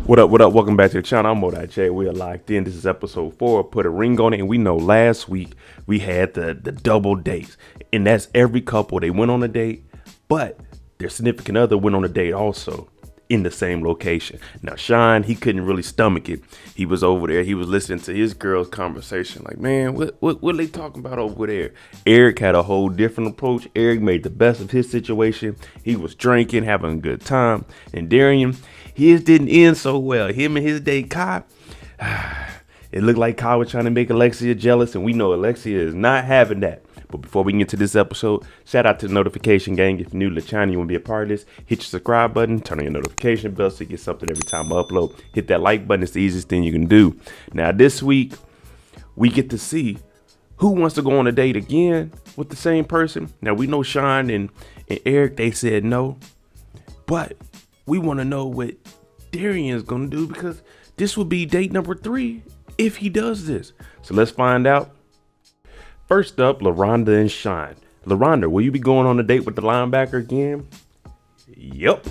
What up, what up? Welcome back to the channel. I'm J. We are locked in. This is episode 4. Put a ring on it. And we know last week we had the double dates. And that's every couple. They went on a date, but their significant other went on a date also in the same location. Now, Shon, he couldn't really stomach it. He was over there. He was listening to his girl's conversation. Like, man, what are they talking about over there? Eric had a whole different approach. Eric made the best of his situation. He was drinking, having a good time. And Darian, his didn't end so well. Him and his date, Kai, it looked like Kai was trying to make Alexia jealous, and we know Alexia is not having that. But before we get into this episode, shout out to the notification gang. If you're new to the channel, you want to be a part of this, hit your subscribe button, turn on your notification bell so you get something every time I upload. Hit that like button. It's the easiest thing you can do. Now, this week, we get to see who wants to go on a date again with the same person. Now, we know Shon and Eric, they said no, but we want to know what Darian is going to do, because this will be date number 3 if he does this. So let's find out. First up, LaRhonda and Shon. LaRhonda, will you be going on a date with the linebacker again? Yep.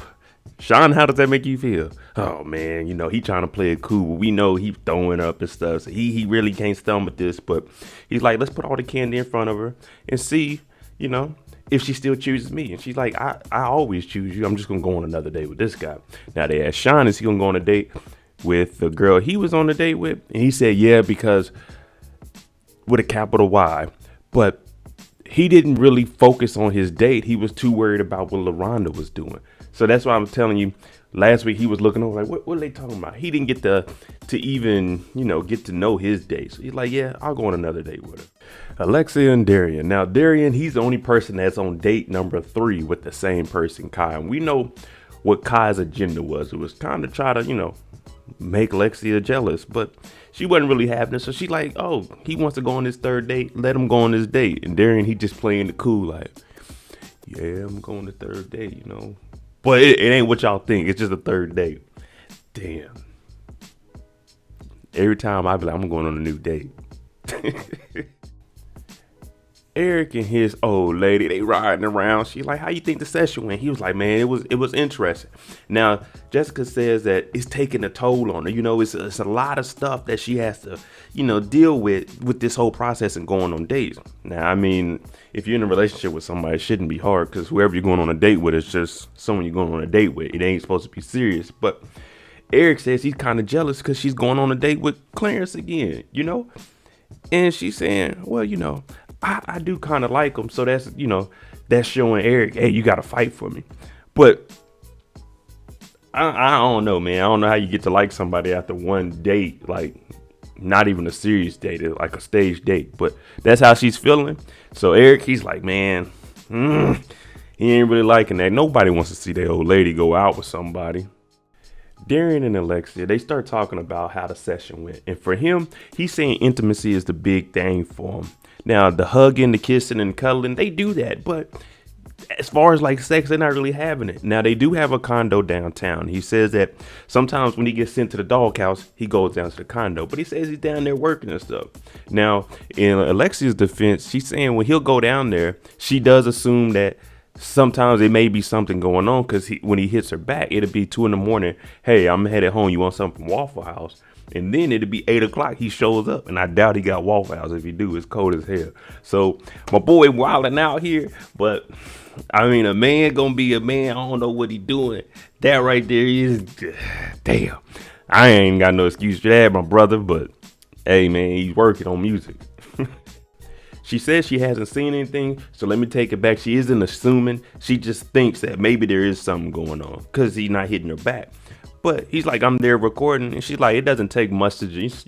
Shon, how does that make you feel? Oh, man, he trying to play it cool. We know he's throwing up and stuff. So he really can't stomach this. But he's like, let's put all the candy in front of her and see, if she still chooses me. And she's like, I always choose you. I'm just going to go on another date with this guy. Now, they asked Shon, is he going to go on a date with the girl he was on a date with? And he said, yeah, because with a capital Y. But he didn't really focus on his date. He was too worried about what LaRhonda was doing. So that's why I'm telling you, last week he was looking over like, what are they talking about? He didn't get to even, get to know his date. So he's like, yeah, I'll go on another date with her. Alexia and Darian. Now, Darian, he's the only person that's on date number 3 with the same person, Kai. And we know what Kai's agenda was. It was kind of try to, make Alexia jealous, but she wasn't really having it. So she's like, oh, he wants to go on his 3rd date. Let him go on his date. And Darian, he just playing the cool like, yeah, I'm going to 3rd date, But it ain't what y'all think. It's just a 3rd date. Damn. Every time I be like, I'm going on a new date. Eric and his old lady, they riding around. She like, how you think the session went? He was like, man, it was interesting. Now, Jessica says that it's taking a toll on her. It's a lot of stuff that she has to, deal with this whole process and going on dates. Now, I mean, if you're in a relationship with somebody, it shouldn't be hard, because whoever you're going on a date with is just someone you're going on a date with. It ain't supposed to be serious. But Eric says he's kind of jealous because she's going on a date with Clarence again, And she's saying, well, I do kind of like him. So that's, that's showing Eric, hey, you got to fight for me. But I don't know, man. I don't know how you get to like somebody after one date, like not even a serious date, like a stage date. But that's how she's feeling. So Eric, he's like, man, he ain't really liking that. Nobody wants to see their old lady go out with somebody. Darian and Alexia, they start talking about how the session went. And for him, he's saying intimacy is the big thing for him. Now, the hugging, the kissing, and cuddling, they do that. But as far as like sex, they're not really having it. Now, they do have a condo downtown. He says that sometimes when he gets sent to the doghouse, he goes down to the condo. But he says he's down there working and stuff. Now, in Alexia's defense, she's saying when he'll go down there, she does assume that sometimes it may be something going on, because when he hits her back, it'll be 2 a.m. Hey, I'm headed home. You want something from Waffle House? And then it'll be 8 o'clock. He shows up, and I doubt he got Waffle House. If he do, it's cold as hell. So my boy wilding out here. But I mean, a man gonna be a man. I don't know what he doing. That right there is damn. I ain't got no excuse for that, my brother. But hey, man, he's working on music. She says she hasn't seen anything, so let me take it back. She isn't assuming. She just thinks that maybe there is something going on because he's not hitting her back. But he's like, I'm there recording. And she's like, it doesn't take much to just,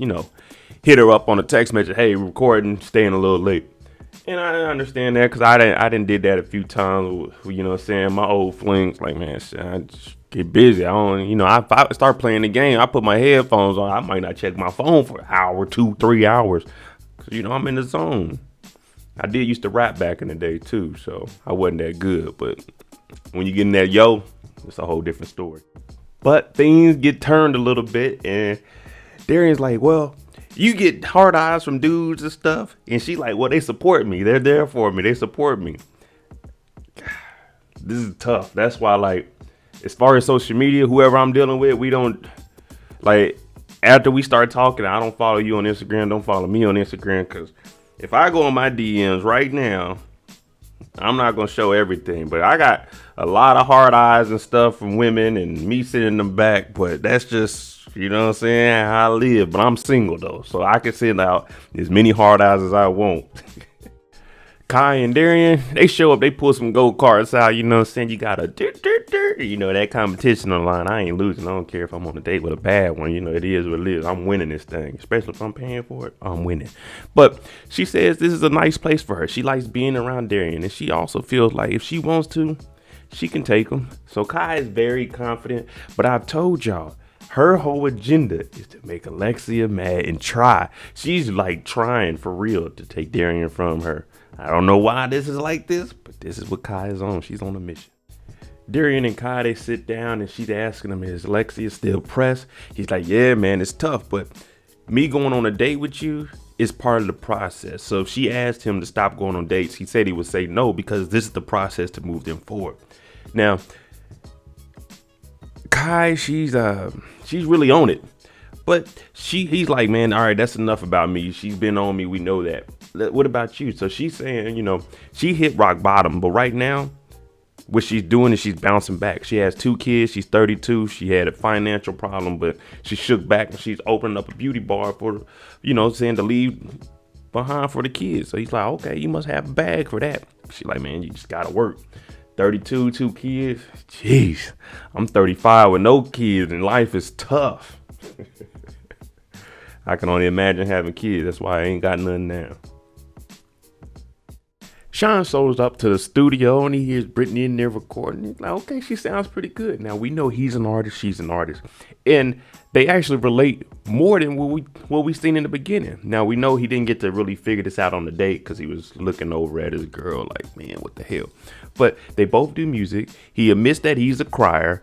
hit her up on a text message. Hey, recording, staying a little late. And I understand that, because I didn't did that a few times. My old flings, like, man, shit, I just get busy. I don't, if I start playing the game, I put my headphones on. I might not check my phone for an hour, 2, 3 hours. Because, I'm in the zone. I did used to rap back in the day too, so I wasn't that good. But when you get in that it's a whole different story. But things get turned a little bit, and Darian's like, well, you get hard eyes from dudes and stuff. And she's like, well, they support me. They're there for me. They support me. This is tough. That's why, like, as far as social media, whoever I'm dealing with, we don't Like, after we start talking, I don't follow you on Instagram. Don't follow me on Instagram. Because if I go on my DMs right now, I'm not going to show everything. But I got a lot of hard eyes and stuff from women and me sitting in the back. But that's just, you know what I'm saying, how I live. But I'm single, though. So I can send out as many hard eyes as I want. Kai and Darian, they show up, they pull some gold cards out, you know what I'm saying? You got a you know, that competition online. I ain't losing. I don't care if I'm on a date with a bad one. You know, it is what it is. I'm winning this thing, especially if I'm paying for it. I'm winning. But she says this is a nice place for her. She likes being around Darian, and she also feels like if she wants to, she can take him. So Kai is very confident, but I've told y'all, her whole agenda is to make Alexia mad and try. She's like trying for real to take Darian from her. I don't know why this is like this, but this is what Kai is on. She's on a mission. Darian and Kai, they sit down and she's asking him, is Alexia still pressed? He's like, yeah, man, it's tough, but me going on a date with you is part of the process. So she asked him to stop going on dates. He said he would say no because this is the process to move them forward. Now, Kai, she's really on it. But he's like, man, all right, that's enough about me. She's been on me. We know that. What about you? So she's saying, you know, she hit rock bottom. But right now, what she's doing is she's bouncing back. She has 2 kids. She's 32. She had a financial problem, but she shook back and she's opening up a beauty bar for, you know, saying to leave behind for the kids. So he's like, okay, you must have a bag for that. She's like, man, you just got to work. 32, 2 kids. Jeez, I'm 35 with no kids and life is tough. I can only imagine having kids. That's why I ain't got nothing now. Shon shows up to the studio and he hears Brittany in there recording. He's like, okay, she sounds pretty good. Now we know he's an artist, she's an artist. And they actually relate more than what we seen in the beginning. Now we know he didn't get to really figure this out on the date because he was looking over at his girl like, man, what the hell? But they both do music. He admits that he's a crier.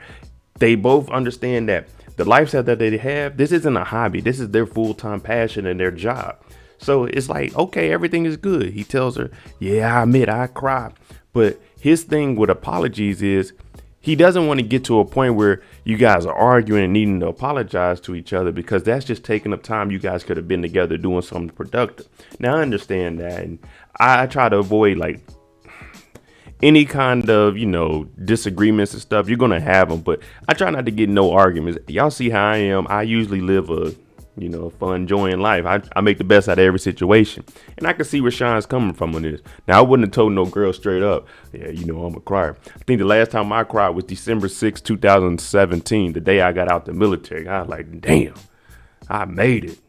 They both understand that the lifestyle that they have, this isn't a hobby. This is their full-time passion and their job. So it's like, okay, everything is good. He tells her, yeah, I admit I cry. But his thing with apologies is he doesn't want to get to a point where you guys are arguing and needing to apologize to each other because that's just taking up time you guys could have been together doing something productive. Now, I understand that. And I try to avoid like any kind of, you know, disagreements and stuff. You're going to have them, but I try not to get no arguments. Y'all see how I am. I usually live a, you know, fun, enjoying life. I make the best out of every situation. And I can see where Shon's coming from on this. Now, I wouldn't have told no girl straight up, yeah, you know, I'm a crier. I think the last time I cried was December 6, 2017, the day I got out the military. I was like, damn, I made it.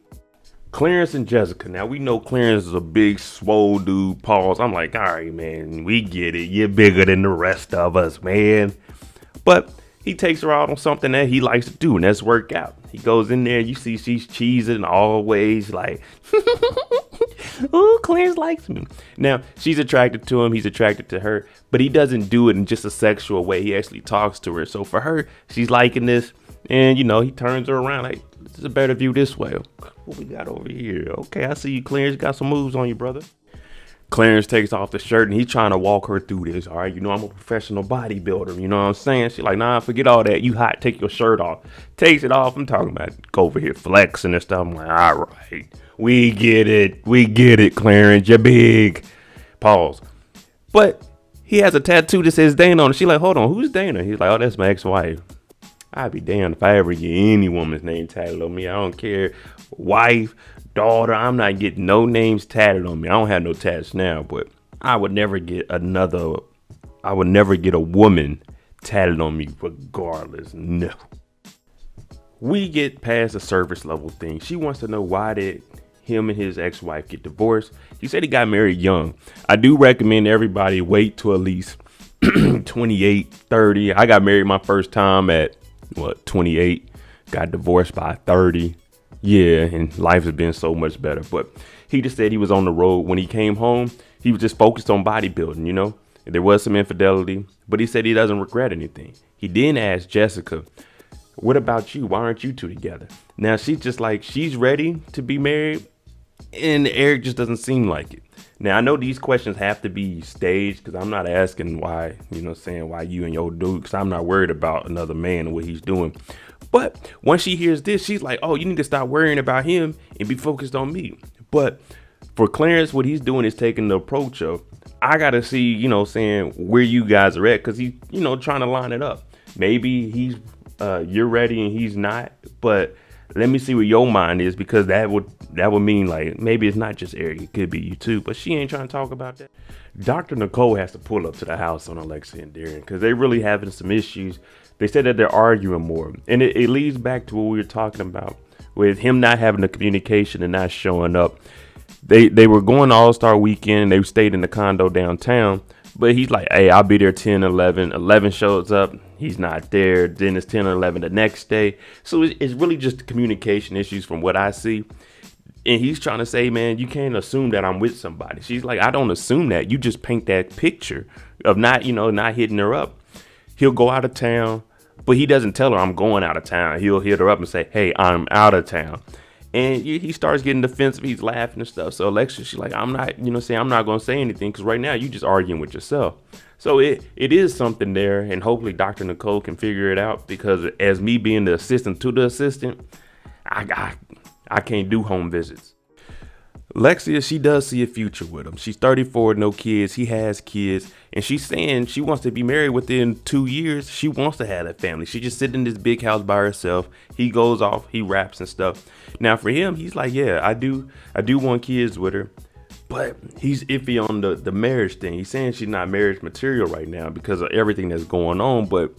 Clarence and Jessica. Now, we know Clarence is a big, swole dude. Pause. I'm like, all right, man, we get it. You're bigger than the rest of us, man. But he takes her out on something that he likes to do, and that's work out. He goes in there, you see she's cheesing always like, oh, Clarence likes me. Now, she's attracted to him. He's attracted to her, but he doesn't do it in just a sexual way. He actually talks to her. So for her, she's liking this. And, you know, he turns her around like, this is a better view this way. What we got over here? Okay, I see you, Clarence. You got some moves on you, brother. Clarence takes off the shirt and he's trying to walk her through this. All right, you know, I'm a professional bodybuilder. You know what I'm saying? She's like, nah, forget all that. You hot. Take your shirt off. Takes it off. I'm talking about go over here flexing and stuff. I'm like, all right, we get it. We get it, Clarence. You're big. Pause. But he has a tattoo that says Dana on it. She's like, hold on, who's Dana? He's like, oh, that's my ex-wife. I'd be damned if I ever get any woman's name tatted on me. I don't care. Wife, daughter, I'm not getting no names tatted on me. I don't have no tats now, but I would never get a woman tatted on me regardless. No. We get past the surface level thing. She wants to know why did him and his ex-wife get divorced. He said he got married young. I do recommend everybody wait till at least 28, 30. I got married my first time at 28, got divorced by 30. Yeah, and life has been so much better. But he just said he was on the road. When he came home, he was just focused on bodybuilding, you know. There was some infidelity, but he said he doesn't regret anything. He then asked Jessica, what about you? Why aren't you two together? Now, she's just like, she's ready to be married, and Eric just doesn't seem like it. Now, I know these questions have to be staged because I'm not asking why, you know, saying why you and your dude, because I'm not worried about another man and what he's doing. But once she hears this, she's like, oh, you need to stop worrying about him and be focused on me. But for Clarence, what he's doing is taking the approach of, I got to see, saying where you guys are at, because he's, trying to line it up. Maybe you're ready and he's not, but let me see where your mind is, because that would mean like maybe it's not just Eric, it could be you too. But she ain't trying to talk about that. Dr. Nicole has to pull up to the house on Alexia and Darian because they really having some issues. They said that they're arguing more, and it leads back to what we were talking about with him not having the communication and not showing up. They were going to All-Star Weekend. They stayed in the condo downtown, but he's like, hey, I'll be there 10, 11. 11 shows up. He's not there. Then it's 10 or 11 the next day. So it's really just communication issues from what I see. And he's trying to say, man, you can't assume that I'm with somebody. She's like, I don't assume that. You just paint that picture of not hitting her up. He'll go out of town, but he doesn't tell her I'm going out of town. He'll hit her up and say, hey, I'm out of town. And he starts getting defensive. He's laughing and stuff. So Alexia, she's like, I'm not going to say anything because right now you just arguing with yourself. So it is something there. And hopefully Dr. Nicole can figure it out, because as me being the assistant to the assistant, I can't do home visits. Alexia, she does see a future with him. She's 34, no kids. He has kids. And she's saying she wants to be married within 2 years. She wants to have a family. She just sitting in this big house by herself. He goes off, he raps and stuff. Now for him, he's like, yeah, I do want kids with her. But he's iffy on the marriage thing. He's saying she's not marriage material right now because of everything that's going on. But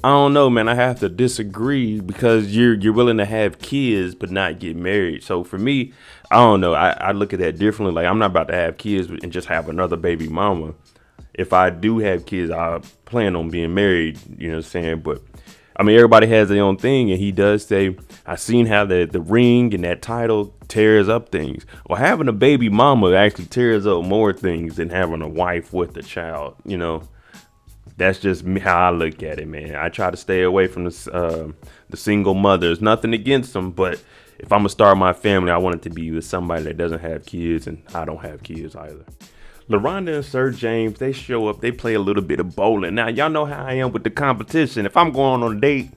I don't know, man. I have to disagree, because you're willing to have kids but not get married. So for me, I don't know. I look at that differently. Like, I'm not about to have kids and just have another baby mama. If I do have kids, I plan on being married, you know what I'm saying? But I mean, everybody has their own thing, and he does say, I seen how the ring and that title tears up things. Well, having a baby mama actually tears up more things than having a wife with a child, That's just how I look at it, man. I try to stay away from the single mothers. Nothing against them, but if I'm going to start my family, I want it to be with somebody that doesn't have kids, and I don't have kids either. LaRhonda and Sir James, they show up. They play a little bit of bowling. Now, y'all know how I am with the competition. If I'm going on a date,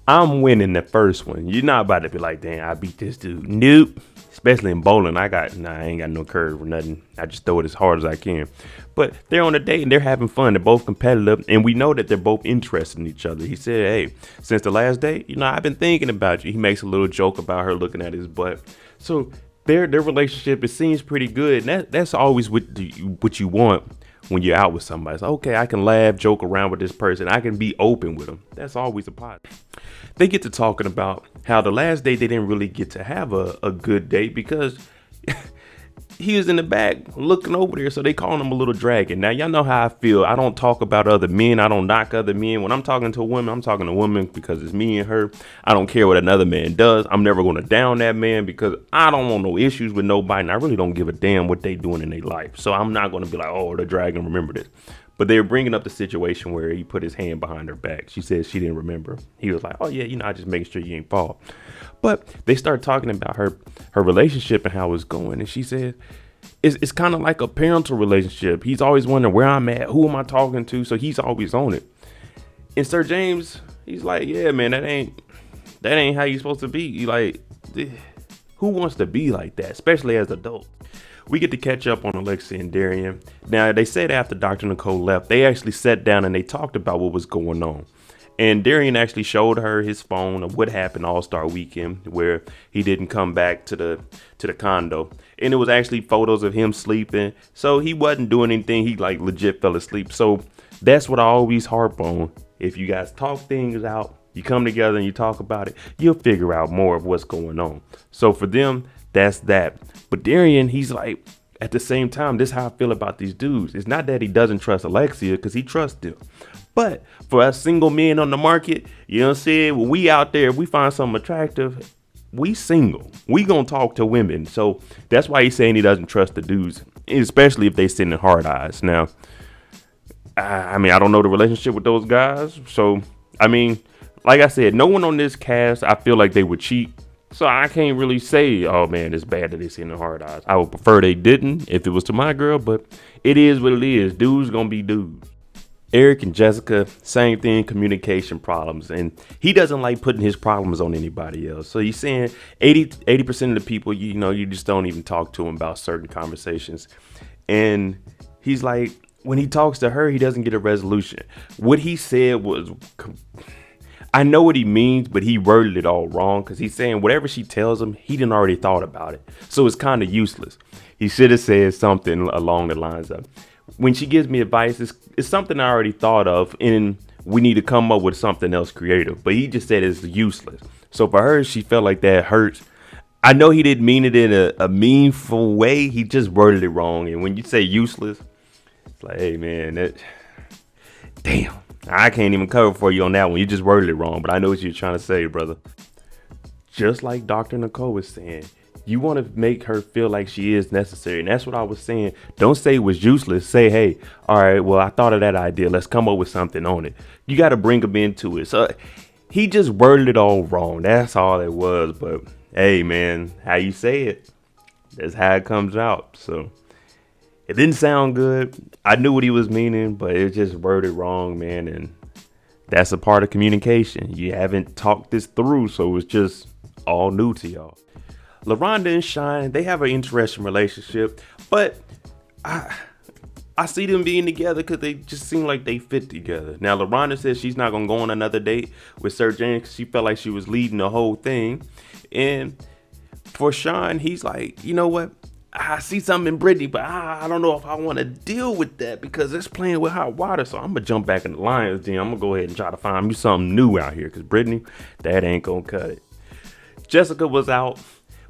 I'm winning the first one. You're not about to be like, damn, I beat this dude. Nope. Especially in bowling, I ain't got no curve or nothing. I just throw it as hard as I can. But they're on a date and they're having fun. They're both competitive, and we know that they're both interested in each other. He said, hey, since the last date, I've been thinking about you. He makes a little joke about her looking at his butt. So their relationship, it seems pretty good. And that's always what you want when you're out with somebody. It's okay, I can laugh, joke around with this person. I can be open with them. That's always a positive. They get to talking about how the last date they didn't really get to have a good date because he was in the back looking over there. So they calling him a little dragon. Now, y'all know how I feel. I don't talk about other men. I don't knock other men. When I'm talking to a woman, I'm talking to a woman because it's me and her. I don't care what another man does. I'm never going to down that man because I don't want no issues with nobody. And I really don't give a damn what they doing in their life. So I'm not going to be like, oh, the dragon, remember this. But they were bringing up the situation where he put his hand behind her back. She said she didn't remember. He was like, oh, yeah, I just making sure you ain't fall. But they started talking about her relationship and how it's going. And she said, it's kind of like a parental relationship. He's always wondering where I'm at. Who am I talking to? So he's always on it. And Sir James, he's like, yeah, man, that ain't how you supposed to be. Like, who wants to be like that, especially as adults? We get to catch up on Alexia and Darian. Now, they said after Dr. Nicole left, they actually sat down and they talked about what was going on. And Darian actually showed her his phone of what happened All-Star Weekend, where he didn't come back to the condo. And it was actually photos of him sleeping. So he wasn't doing anything. He like legit fell asleep. So that's what I always harp on. If you guys talk things out, you come together and you talk about it, you'll figure out more of what's going on. So for them, that's that. But Darian, he's like, at the same time, this is how I feel about these dudes. It's not that he doesn't trust Alexia, because he trusts them. But for us single men on the market, you know what I'm saying? When we out there, if we find something attractive, we single. We gonna talk to women. So that's why he's saying he doesn't trust the dudes, especially if they sending hard eyes. Now, I mean, I don't know the relationship with those guys. So, I mean, like I said, no one on this cast, I feel like they would cheat. So I can't really say, oh man, it's bad that they sending hard eyes. I would prefer they didn't if it was to my girl, but it is what it is. Dudes gonna be dudes. Eric and Jessica, same thing, communication problems. And he doesn't like putting his problems on anybody else. So he's saying 80% of the people, you just don't even talk to him about certain conversations. And he's like, when he talks to her, he doesn't get a resolution. What he said was, I know what he means, but he worded it all wrong, because he's saying whatever she tells him, he didn't already thought about it. So it's kind of useless. He should have said something along the lines of, when she gives me advice, it's something I already thought of, and we need to come up with something else creative. But he just said it's useless. So for her, she felt like that hurts. I know he didn't mean it in a meaningful way. He just worded it wrong. And when you say useless, it's like, hey, man, damn, I can't even cover for you on that one. You just worded it wrong. But I know what you're trying to say, brother. Just like Dr. Nicole was saying, you want to make her feel like she is necessary. And that's what I was saying. Don't say it was useless. Say, hey, all right, well, I thought of that idea. Let's come up with something on it. You got to bring him into it. So he just worded it all wrong. That's all it was. But hey, man, how you say it, that's how it comes out. So it didn't sound good. I knew what he was meaning, but it just worded wrong, man. And that's a part of communication. You haven't talked this through, so it's just all new to y'all. LaRhonda and Shon, they have an interesting relationship, but I see them being together because they just seem like they fit together. Now, LaRhonda says she's not going to go on another date with Sir James because she felt like she was leading the whole thing. And for Shon, he's like, you know what? I see something in Brittany, but I don't know if I want to deal with that because it's playing with hot water. So I'm going to jump back in the lion's den. I'm going to go ahead and try to find me something new out here because Brittany, that ain't going to cut it. Jessica was out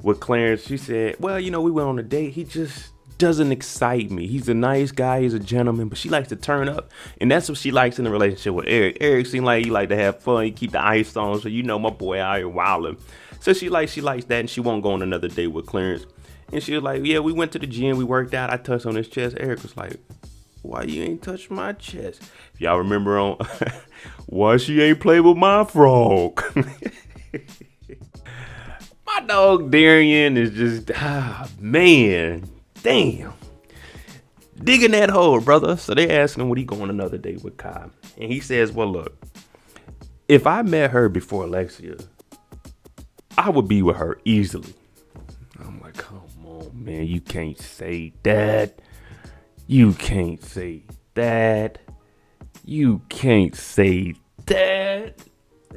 with Clarence. She said, well, we went on a date. He just doesn't excite me. He's a nice guy. He's a gentleman, but she likes to turn up. And that's what she likes in a relationship with Eric. Eric seemed like he like to have fun. He keep the ice on. So, my boy out here wilding. So she likes that, and she won't go on another date with Clarence. And she was like, yeah, we went to the gym. We worked out. I touched on his chest. Eric was like, why you ain't touched my chest? If y'all remember on why she ain't played with my frog. My dog Darian is just, man, damn. Digging that hole, brother. So they asking him, would he go on another date with Kai? And he says, well, look, if I met her before Alexia, I would be with her easily. I'm like, come on, man, you can't say that. You can't say that. You can't say that.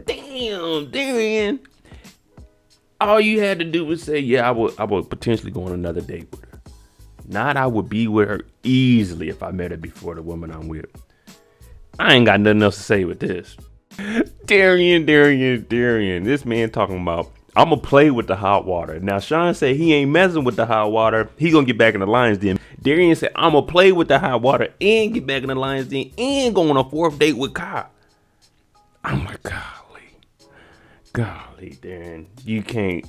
Damn, Darian. All you had to do was say, yeah, I would potentially go on another date with her. Not I would be with her easily if I met her before the woman I'm with. I ain't got nothing else to say with this. Darian. This man talking about, I'm going to play with the hot water. Now, Shon said he ain't messing with the hot water. He going to get back in the lion's den. Darian said, I'm going to play with the hot water and get back in the lion's den and go on a fourth date with Kai. I'm like, golly, Darian, you can't.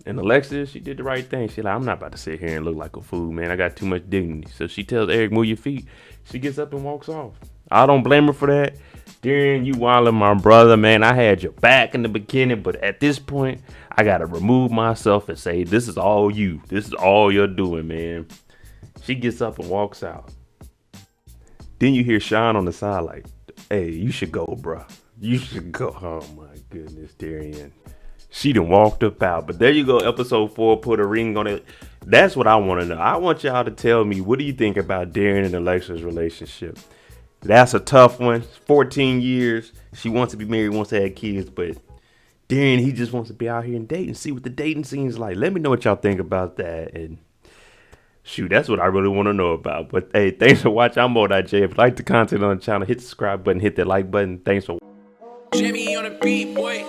And Alexia, she did the right thing. She like, I'm not about to sit here and look like a fool, man. I got too much dignity. So she tells Eric, move your feet. She gets up and walks off. I don't blame her for that. Darian, you wildin' my brother, man. I had your back in the beginning, but at this point, I got to remove myself and say, this is all you. This is all you're doing, man. She gets up and walks out. Then you hear Shon on the side like, hey, you should go, bro. You should go. Oh, my goodness, Darian. She done walked up out. But there you go, episode 4, put a ring on it. That's what I want to know. I want y'all to tell me, what do you think about Darian and Alexia's relationship? That's a tough one. 14 years. She wants to be married, wants to have kids. But Darian, he just wants to be out here and date and see what the dating scene's like. Let me know what y'all think about that. And shoot, that's what I really want to know about. But hey, thanks for watching. I'm Mo.J. If you like the content on the channel, hit the subscribe button, hit that like button. Thanks for watching. Jimmy on the beat, boy.